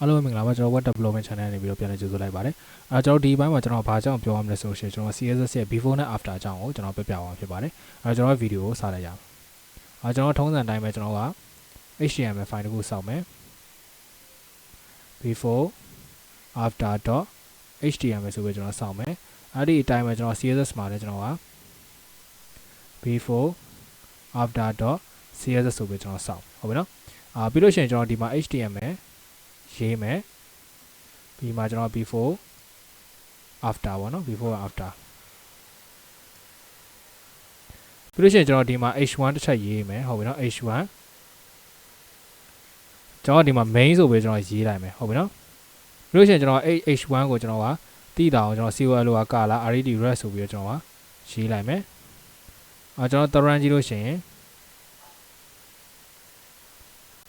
အားလုံးပဲမင်္ဂလာပါကျွန်တော် web development channel နေပြီးတော့ပြန်လည်ကြိုဆိုလိုက်ပါတယ်ကျွန်တော်ဒီဘက်မှာကျွန်တော်ဘာကြောင့်ပြောရမလဲဆိုရှင်ကျွန်တော် CSS ရဲ့ before နဲ့ after အကြောင်းကိုကျွန်တော်ပြပြသွားမှာဖြစ်ပါတယ်ကျွန်တော်ဗီဒီယိုကိုစလိုက်ရအောင်ကျွန်တော်ထုံးစံတိုင်းပဲကျွန်တော်က HTML file တစ်ခုစောင့်မယ် before after.html ဆိုပြီးကျွန်တော်စောင့်မယ်အဲ့ဒီအတိုင်းပဲကျွန်တော် CSS မှာလည်းကျွန်တော်က before after.css ဆိုပြီးကျွန်တော်စောင့်ဟုတ်ပြီနော်ပြီးလို့ရှိရင်ကျွန်တော်ဒီမှာ HTML ရေးမယ်ပြီးမှကျွန်တော် before after ပေါ့နော် before after ပြီးလို့ရှိရင်ကျွန်တော်ဒီမှာ h1 တစ်ချက်ရေးမယ်ဟုတ်ပြီနော် h1 ကျွန်တော်ဒီမှာ main ဆိုပြီးကျွန်တော်ရေးလိုက်မယ်ဟုတ်ပြီနော်ပြီးလို့ရှိရင်ကျွန်တော် h1 ကိုကျွန်တော်ကတိတာအောင်ကျွန်တော် col လို့ကလာ red red ဆိုပြီးကျွန်တော်ကရေးလိုက်မယ်ကျွန်တော် run ကြည့်လို့ရှိရင်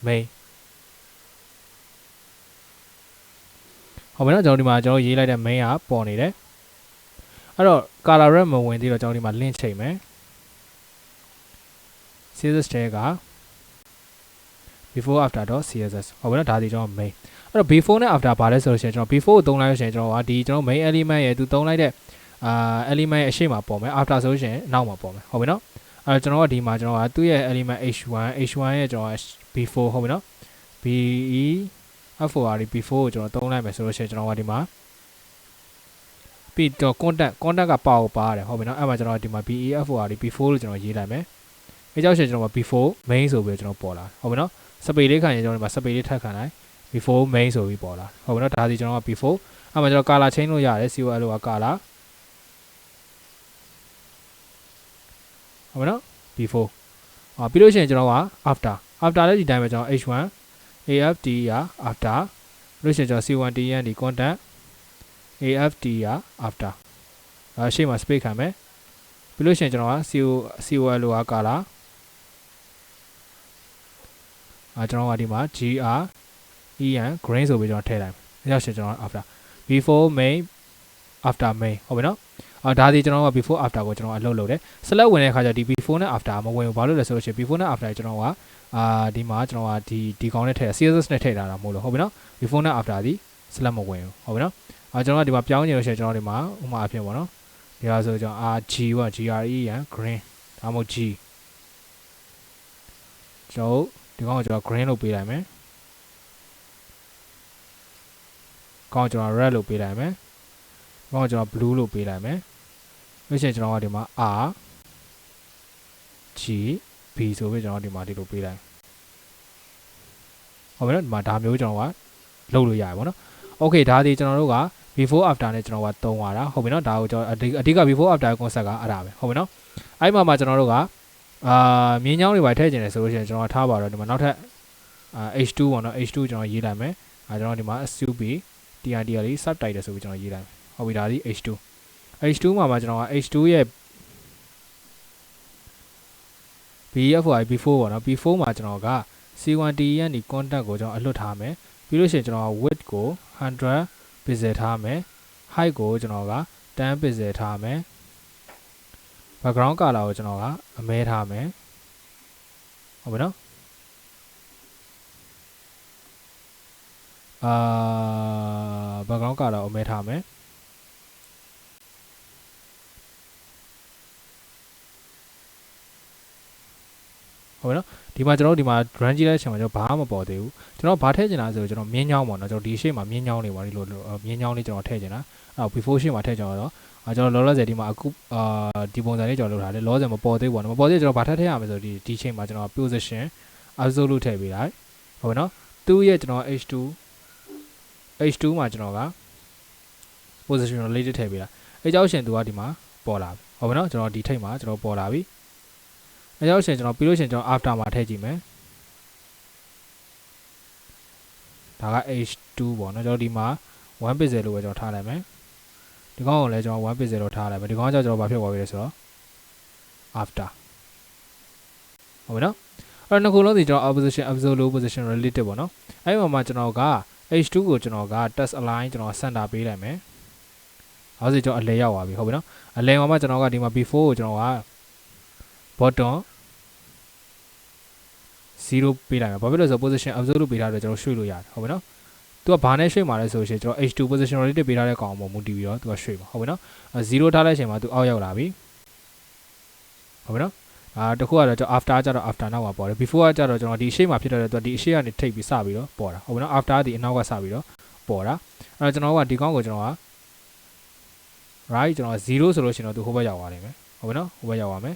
mainဟုတ်ပြီနော်ကျွန်တော်ဒီမှာကျွန်တော်ရေးလိုက်တဲ့ main ကပေါ်နေတယ်အဲ့တော့ color red မဝင်သေးတော့ကျွန်တော်ဒီမှာ link ချိန်မယ် CSS tag က before after.css ဟုတ်ပြီနော်ဒါဒီကျွန်တော် main အဲ့တော့ before နဲ့ after ဘာလဲဆိုလို့ရှိရင်ကျွန်တော် before ကိုသုံးလိုက်လို့ရှိရင်ကျွန်တော်ကဒီကျွန်တော် main element ရဲ့သူသုံးလိုက်တဲ့element ရဲ့အရှိမပေါ်မယ် after ဆိုလို့ရှိရင်နောက်မှာပေါ်မယ်ဟုတ်ပြီနော်အဲ့တော့ကျွန်တော်ကဒီမှာကျွန်တော်ကသူ့ရဲ့ element h1 ရဲ့ကျွန်တော် before ဟုတ်ပြီနော် before before ကိုကျွန်တော်သုံးလိုက်မယ်ဆိုလို့ရှိရင်ကျွန်တော်ကဒီမှာပြီးတော့ content ကပါပါတယ်ဟုတ်ပြီနော်အဲ့မှာကျွန်တော်ဒီမှာ before လို့ကျွန်တော်ရေးလိုက်မယ်အဲ့ကြောင့်ကျွန်တော် before main ဆိုပြီးကျွန်တော်ပေါ်လာဟုတ်ပြီနော် space လေးခံရင်ကျွန်တော်ဒီမှာ space လေးထပ်ခံလိုက် before main ဆိုပြီးပေါ်လာဟုတ်ပြီနော်ဒါစီကျွန်တော်က before အဲ့မှာကျွန်တော် color change လို့ရတယ် col လို့က color ဟုတ်ပြီနော် before ပြီးလို့ရှိရင်ကျွန်တော်က after လည်းဒီတိုင်းပဲကျွန်တော် h1 aft ရ after လို့ရှိရင်ကျွန်တော် c1 tn ဒီ content aft ရ after ရှေ့မှာ space ခံမယ်ပြီးလို့ရှိရင်ကျွန်တော်က col လို့က color ကျွန်တော်ကဒီမှာ gren green ဆိုပြီးကျွန်တော်ထည့်လိုက်မယ်။ဒါကြောင့်ကျွန်တော် after before main after main ဟုတ်ပြီနော်။ဒါဒီကျွန်တော်က before after ကိုကျွန်တော်အလုပ်လုပ်တယ်။ select ဝင်တဲ့အခါကျဒီ before နဲ့ after မဝင်ဘူးဘာလို့လဲဆိုလို့ရှိရင် before နဲ့ after ကျွန်တော်ကဒီမှာကျွန်တော်ကဒီကောင်နဲ့ထည့် CSS နဲ့ထည့်ထားတာမဟုတ်လို့ဟုတ်ပြီနော်။ before နဲ့ after ဒီ select မဝင်ဘူးဟုတ်ပြီနော်။ကျွန်တော်ကဒီမှာပြောင်းနေလို့ရှိရင်ကျွန်တော်ဒီမှာဥပမာအဖြစ်ပေါ့နော်။ဒီဟာဆိုကျွန်တော် g က gren green ဒါမှမဟုတ် g ကျွန်တော်ဒီကောင်ကိုကျွန်တော် green လို့ပေးလိုက်မယ်ကောင်ကျွန်တော် red လို့ပေးလိုက်မယ်ကောင်ကျွန်တော် blue လို့ပေးလိုက်မယ်လို့ရှိရင်ကျွန်တော်ကဒီမှာ r g b ဆိုပြီးကျွန်တော်ဒီမှာဒီလိုပေးလိုက်ဟုတ်ပြီနော်ဒီမှာဒါမျိုးကျွန်တော်ကလုပ်လို့ရတယ်ပေါ့နော် okay ဒါဒီကျွန်တော်တို့က before after နဲ့ကျွန်တော်ကသုံးရတာဟုတ်ပြီနော်ဒါကိုကျွန်တော်အဓိက before after concept ကအဲ့ဒါပဲဟုတ်ပြီနော်အဲ့မှာကျွန်တော်တို့ကမြင်းချောင်းတွေပါထည့်ကျင်တယ်ဆိုလို့ရှိရင်ကျွန်တော်ထားပါတော့ဒီမှာနောက်ထပ်h2 ပေါ့နော် h2 ကျွန်တော်ရေးလိုက်မယ်ကျွန်တော်ဒီမှာ sub tr လေး subtitle ဆိုပြီးကျွန်တော်ရေးလိုက်မယ်ဟုတ်ပြီဒါဒီ h2 မှာကျွန်တော်က h2 ရဲ့ before ပေါ့နော် before မှာကျွန်တော်က c1 tn ဒီ content ကိုကျွန်တော်အလွတ်ထားမယ်ပြီးလို့ရှိရင်ကျွန်တော် width ကို100 pixel ထားမယ် height ကိုကျွန်တော်က10 pixel ထားမယ်background color ကိုကျွန်တော်ကအမဲထားမယ်ဟုတ်ပြီနော်background color ကိုအမဲထားမယ်ဟုတ်ပြီနော်ဒီမှာကျွန်တော်တို့ဒီမှာ run ကြည့်တဲ့အချိန်မှာကျွန်တော်ဘာမှမပေါ်သေးဘူးကျွန်တော်ဘာထည့်ချင်တာဆိုတော့ကျွန်တော်မြင်းချောင်းပေါ့နော်ကျွန်တော်ဒီရှေ့မှာမြင်းချောင်းနေပါဒီလိုမြင်းချောင်းလေးကျွန်တော်ထည့်ချင်တာအဲ့ before ရှေ့မှာထည့်ချင်တော့ကျွန်တော်လောလောဆယ်ဒီမှာအခုဒီပုံစံလေးကျွန်တော်လုပ်ထားတယ်လောလောဆယ်မပေါ်သေးဘူးပေါ့နော်မပေါ်သေးကျွန်တော်ဘာထည့်ရမလဲဆိုဒီချိန်မှာကျွန်တော် position absolute ထည့်ပေးလိုက်ဟုတ်ပြီနော်သူ့ရဲ့ကျွန်တော် h2 မှာကျွန်တော်က position related ထည့်ပေးလိုက်အဲ့ကြောင့်ရှင်သူကဒီမှာပေါ်လာပြီဟုတ်ပြီနော်ကျွန်တော်ဒီထိပ်မှာကျွန်တော်ပေါ်လာပြီအဲ့ကြောင့်ရှင်ကျွန်တော်ပြီးလို့ရှင်ကျွန်တော် after မှာထည့်ကြည့်မယ်ဒါက h2 ပေါ့နော်ကျွန်တော်ဒီမှာ1 pixel လို့ပဲကျွန်တော်ထားလိုက်မယ်ဒီကောင်ကိုလည်းကျွန်တော်1 pixel လို့ထားလိုက်မယ်ဒီကောင်ကကျွန်တော်ဘာဖြစ်သွားပြီလဲဆိုတော့ after ဟုတ်ပြီနော်အဲ့တော့နှစ်ခုလုံးစီကျွန်တော် opposition absolute position related ပေါ့နော်အဲ့ဒီမှာကျွန်တော်က h2 ကိုကျွန်တော်က test align ကျွန်တော် center ပေးလိုက်မယ်အဲ့ဒါဆိုကျွန်တော်အလဲရောက်သွားပြီဟုတ်ပြီနော်အလဲမှာကျွန်တော်ကဒီမှာ before ကိုကျွန်တော်က bottom 0ပေးလိုက်မယ်ဘာဖြစ်လို့လဲဆိုတော့ position absolute ပေးထားတော့ကျွန်တော်ရွှေ့လို့ရတယ်ဟုတ်ပြီနော် သူကဘာနဲ့ရွှေ့မှာလဲဆိုရှင်ကျွန်တော် h2 position လေးတက်ပေးထားတဲ့ကောင်ပေါ်မူတည်ပြီးတော့သူကရွှေ့မှာဟုတ်ပြီနော်0ထားတဲ့အချိန်မှာသူအောက်ရောက်လာပြီဟုတ်ပြီနော်တခုကတော့ကျွန်တော် after ကြတော့ after နောက်မှာပေါ်တယ် before ကကြတော့ကျွန်တော်ဒီအရှိမှာဖြစ်တဲ့သူကဒီအရှိကနေထိပ်ပြီးစပြီးတော့ပေါ်တာဟုတ်ပြီနော် after ဒီအနောက်ကစပြီးတော့ပေါ်တာအဲ့တော့ကျွန်တော်ကဒီကောင်ကိုကျွန်တော်က right ကျွန်တော်0ဆိုလို့ရှိရင်တော့သူဟိုဘက်ရောက်သွားနိုင်မယ်ဟုတ်ပြီနော်ဟိုဘက်ရောက်သွားမယ်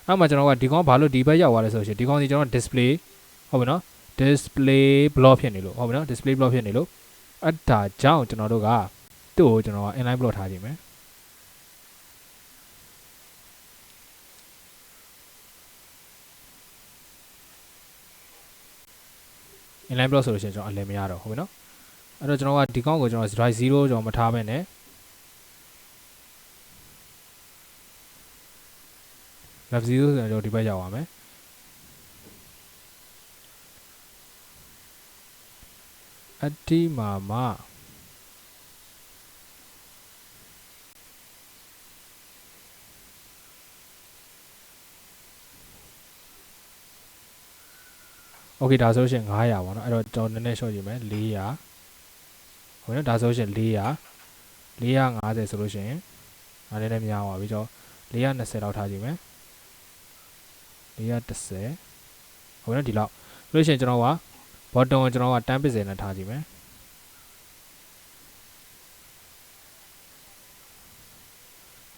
အဲ့မှာကျွန်တော်ကဒီကောင်ဘာလို့ဒီဘက်ရောက်သွားလဲဆိုရှင်ဒီကောင်ဒီကျွန်တော် display ဟုတ်ပြီနော် display block ဖြစ်နေလို့ဟုတ်ပြီနော် display block ဖြစ်နေလို့အဲ့ဒါကြောင့်ကျွန်တော်တို့ကသူ့ကိုကျွန်တော်က inline block ထားခြင်းမယ်inline block ဆိုလို့ရှိရင်ကျွန်တော်အလည်မရတော့ဟုတ်ပြီနော်အဲ့တော့ကျွန်တော်ကဒီကောင်ကိုကျွန်တော် right 0ကျွန်တော်မထားဘဲနဲ့ left 0ဆိုတော့ဒီဘက်ရောက်ပါမယ်အတိမာမโอเคဒါဆိုရှင်900ပေါ့နော်အဲ့တော့ကျွန်တော်နည်းနည်းရှော့ကြည့်မယ်400ဟုတ်နော်ဒါဆိုရှင်450ဆိုလို့ရှင်ဒါနည်းနည်းများပါပြီကျွန်တော်420လောက်ထားကြည့်မယ်410ဟုတ်နော်ဒီလောက်ဆိုလို့ရှင်ကျွန်တော်က bottom ကိုကျွန်တော်က10 pixel နဲ့ထားကြည့်မယ်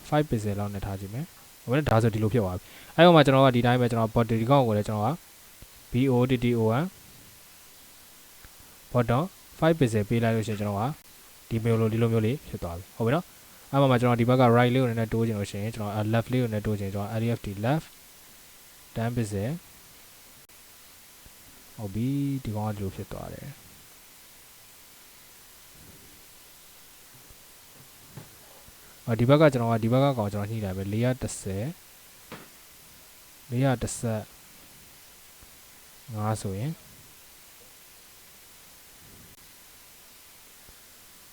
5 pixel လောက်နဲ့ထားကြည့်မယ်ဟုတ်နော်ဒါဆိုဒီလိုဖြစ်သွားပြီအဲ့တော့မှကျွန်တော်ကဒီတိုင်းပဲကျွန်တော် bottom ဒီကောင်ကိုလည်းကျွန်တော်ကBOTTON bottom 5 pixel ပေးလိုက်လို့ရှိရင်ကျွန်တော်ကဒီမျိုးလိုလေးဖြစ်သွားပြီဟုတ်ပြီနော်အဲ့မှာကျွန်တော်ဒီဘက်က right လေးကိုလည်းတိုးချင်လို့ရှိရင်ကျွန်တော် left လေးကိုလည်းတိုးချင်ကျွန်တော် LFT left 10 pixel ဟုတ်ပြီဒီကောင်ကဒီလိုဖြစ်သွားတယ်ဒီဘက်ကကျွန်တော်ကဒီဘက်ကကောင်ကျွန်တော်ညှိလိုက်ပဲ410 5ဆိုရင်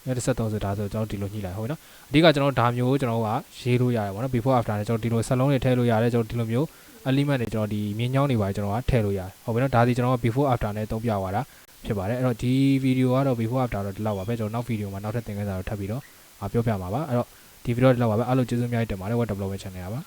73ဆိုတာဆိုကျွန်တော်ဒီလိုညှိလိုက်ဟုတ်နော်အဓိကကျွန်တော်ဒါမျိုးကျွန်တော်ကရေးလို့ရတယ်ပေါ့နော် before after နဲ့ကျွန်တော်ဒီလိုဆက်လုံးတွေထည့်လို့ရတယ်ကျွန်တော်ဒီလိုမျိုး element တွေကျွန်တော်ဒီမြင်းချောင်းတွေပါကျွန်တော်ကထည့်လို့ရတယ်ဟုတ်ပြီနော်ဒါဒီကျွန်တော်က before after နဲ့သုံးပြသွားတာဖြစ်ပါတယ်အဲ့တော့ဒီ video ကတော့ before after တော့ဒီလောက်ပါပဲကျွန်တော်နောက် video မှာနောက်ထပ်သင်ခန်းစာတော့ထပ်ပြီးတော့ပြောပြမှာပါအဲ့တော့ဒီ video ဒီလောက်ပါပဲအားလုံးကျေးဇူးအများကြီးတင်ပါတယ် web development channel ပါ